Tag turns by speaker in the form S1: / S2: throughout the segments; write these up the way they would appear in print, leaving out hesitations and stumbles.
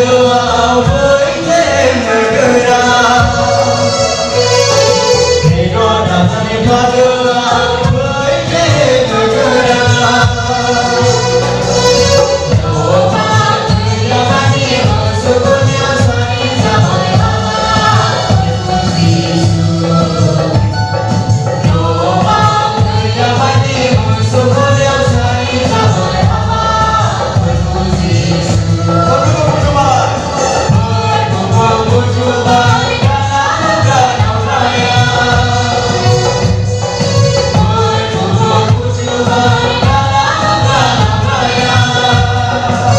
S1: doa với thêm người ra để nó đã thành hoa đưa với thêm người ra đồ ba người là ba đi ở sự cô nhau xoay ra hỏi hoa Giêsu đồ ba người là ba đi ở sự cô nhau xoay ra hỏi hoa Giêsu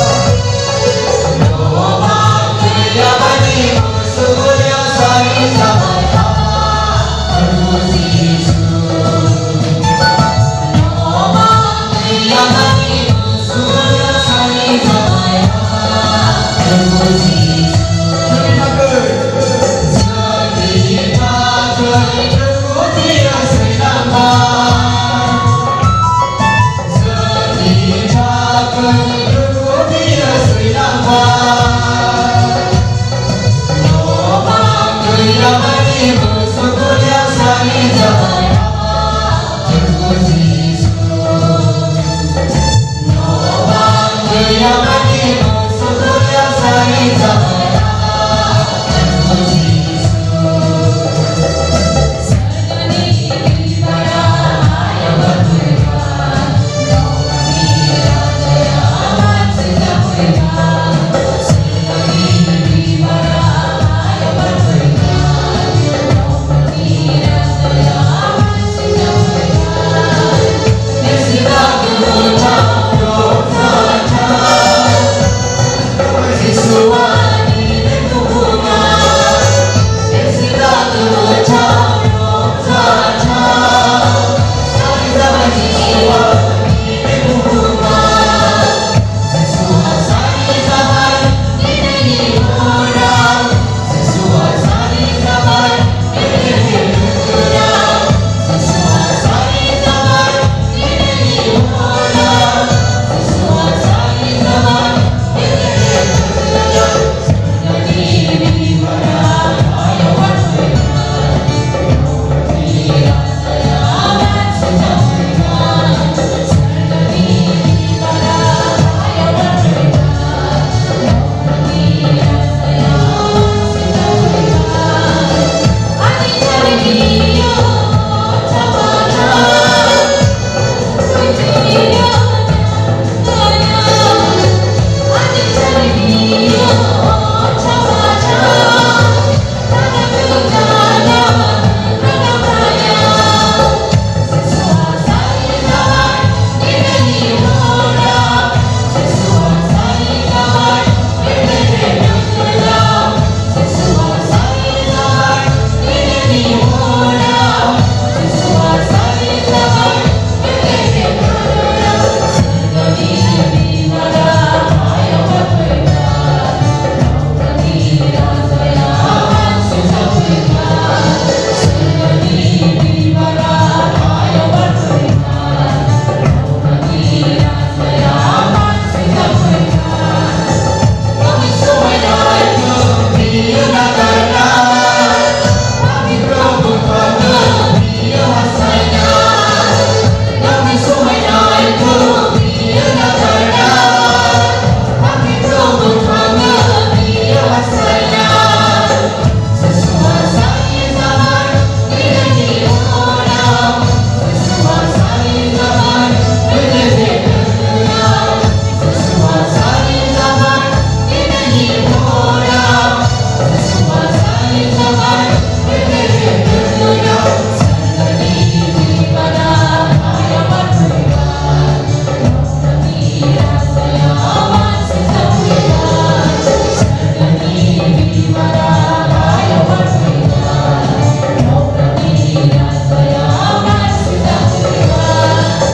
S1: Hãy subscribe cho kênh Ghiền Mì Gõ để không bỏ lỡ những video hấp dẫn.